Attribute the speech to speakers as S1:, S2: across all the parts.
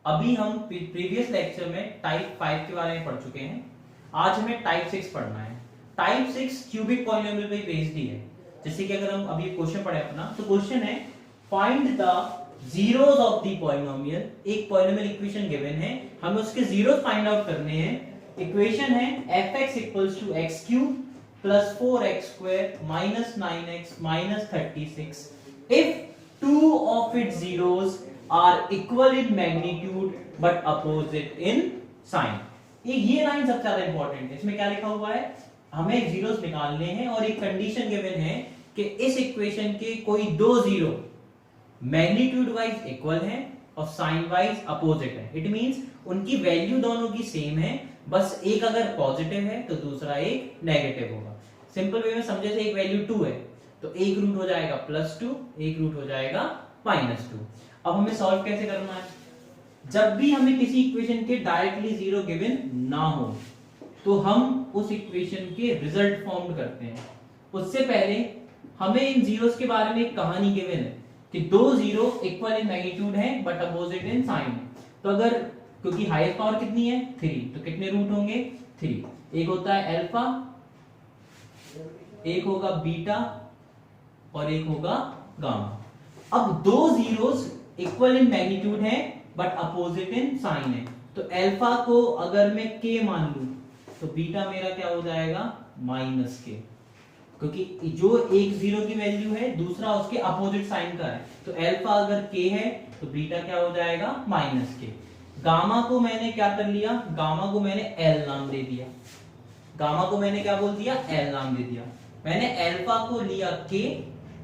S1: अभी हम previous lecture में टाइप 5 के बारे में पढ़ चुके हैं। आज हमें टाइप 6 पढ़ना है। टाइप 6 क्यूबिक पॉलिनोमियल पे बेस्ड ही है। जैसे कि अगर हम अभी क्वेश्चन पढ़े अपना, तो क्वेश्चन है find the zeros of the polynomial. एक पॉलिनोमियल इक्वेशन गिवन है, हमें उसके जीरोस फाइंड आउट करने हैं। इक्वेशन है fx equals to x cube plus 4x square minus 9x minus 36 if two of its zeros are equal in magnitude but opposite in sign। ये line सबसे ज्यादा important है। इसमें क्या लिखा हुआ है, हमें जीरोस निकालने हैं और एक कंडीशन गिवन है कि इस इक्वेशन के कोई दो जीरो मैग्नीट्यूड वाइज इक्वल हैं और साइन वाइज अपोजिट है। इट मींस उनकी वैल्यू दोनों की सेम है, बस एक अगर पॉजिटिव है तो दूसरा एक नेगेटिव होगा। सिंपल वे में समझे तो एक वैल्यू 2 है तो एक रूट हो जाएगा +2, एक रूट हो जाएगा -2। अब हमें सॉल्व कैसे करना है, जब भी हमें किसी इक्वेशन के डायरेक्टली जीरो गिवन ना हो तो हम उस इक्वेशन के रिजल्ट फॉर्म करते हैं। उससे पहले हमें इन जीरोस के बारे में एक कहानी गिवन है कि दो जीरो इक्वल इन मैग्नीट्यूड है बट अपोजिट इन साइन है। तो अगर क्योंकि हाईएस्ट पावर कितनी है 3, तो कितने रूट होंगे 3। एक होता है अल्फा, एक होगा बीटा और एक होगा गामा। अब दो जीरोस इक्वल इन मैग्नीट्यूड है बट अपोजिट इन साइन है। तो अल्फा को अगर मैं k मान लूं तो बीटा मेरा क्या हो जाएगा -k, क्योंकि जो एक जीरो की वैल्यू है दूसरा उसके अपोजिट साइन का है। तो अल्फा अगर k है तो बीटा क्या हो जाएगा -k। गामा को मैंने क्या कर लिया, गामा को मैंने l नाम दे दिया। गामा को मैंने क्या बोल दिया, l नाम दे दिया। मैंने अल्फा को लिया k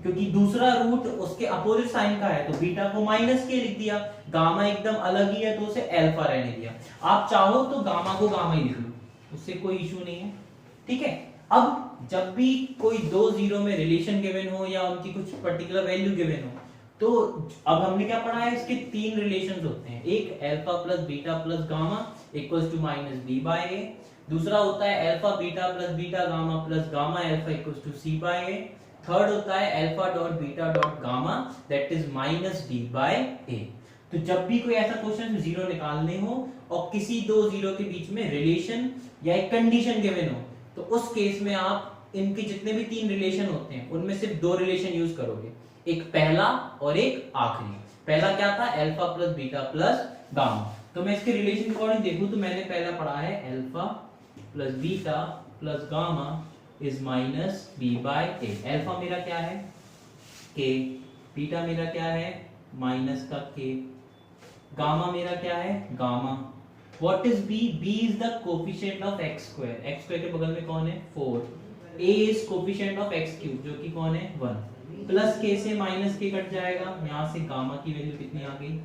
S1: क्योंकि दूसरा रूट उसके अपोजिट साइन का है, तो बीटा को -k लिख दिया। गामा एकदम अलग ही है तो उसे अल्फा रहने दिया। आप चाहो तो गामा को गामा ही लिख लो, उससे कोई इशू नहीं है, ठीक है। अब जब भी कोई दो जीरो में रिलेशन गिवन हो या उनकी कुछ पर्टिकुलर वैल्यू गिवन हो, तो अब हमने क्या पढ़ा है, इसके तीन रिलेशंस होते हैं। एक alpha plus beta plus gamma equals to -b/a। दूसरा होता है alpha beta plus beta gamma plus gamma alpha equals to c/a। Third होता है alpha dot beta dot gamma that is -d/a। तो जब भी कोई ऐसा क्वेश्चन जीरो निकालने हो और किसी दो जीरो के बीच में रिलेशन या एक कंडीशन गिवन हो, तो उस केस में आप इनके जितने भी तीन रिलेशन होते हैं उनमें सिर्फ दो रिलेशन यूज करोगे, एक पहला और एक आखिरी। पहला क्या था, alpha plus beta plus gamma. तो मैं इसके रिलेशन अकॉर्डिंग देखूं तो मैंने पहला पढ़ा है alpha plus beta plus gamma is -b/a। Alpha मेरा क्या है k, बीटा मेरा क्या है माइनस का k, गामा मेरा क्या है gamma. What is b? b is the coefficient of x square. x square के बगल में कौन है 4। a is coefficient of x cube जो कि कौन है 1। प्लस k से माइनस k कट जाएगा, यहां से गामा की वैल्यू कितनी आ गई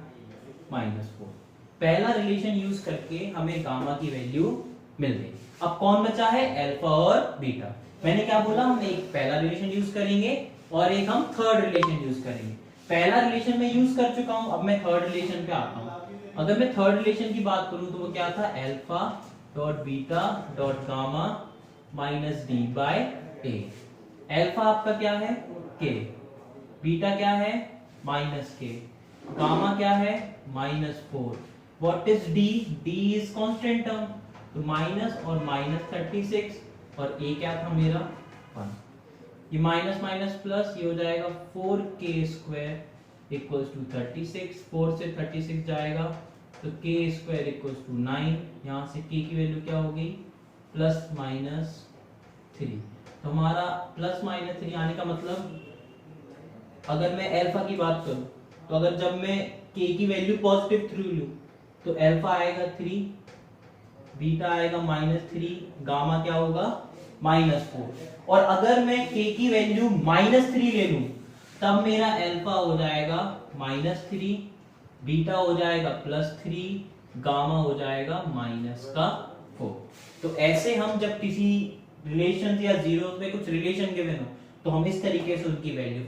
S1: -4। पहला रिलेशन यूज करके हमें गामा की वैल्यू मिल गई। अब कौन बचा है, अल्फा और बीटा। मैंने क्या बोला, हम एक पहला रिलेशन यूज करेंगे और एक हम थर्ड रिलेशन यूज करेंगे। पहला रिलेशन मैं यूज कर चुका हूं, अब मैं थर्ड रिलेशन पे आता हूं। अगर मैं थर्ड रिलेशन की बात करूं तो वो क्या था, alpha dot beta dot gamma -d/a। Alpha आपका क्या है k, बीटा क्या है -k, गामा क्या है -4। What is d? d is constant term, तो माइनस और -36 और a क्या था मेरा 1। ये माइनस माइनस प्लस ये हो जाएगा 4k स्क्वायर इक्वल्स टू 36। 4 से 36 जाएगा तो k स्क्वायर इक्वल्स टू 9। यहाँ से k की वैल्यू क्या हो गई +-3। तो हमारा +-3 आने का मतलब, अगर मैं अल्फा की बात करूं तो अगर जब मैं k की वैल्यू पॉजिटिव 3 लूं तो अल्फा आएगा 3, बीटा आएगा -3, गामा क्या होगा -4। और अगर मैं k की वैल्यू -3 ले लूं तब मेरा अल्फा हो जाएगा -3, बीटा हो जाएगा +3, गामा हो जाएगा -4। तो ऐसे हम जब किसी रिलेशन या जीरो में कुछ रिलेशन गिवन हो तो हम इस तरीके से उनकी वैल्यू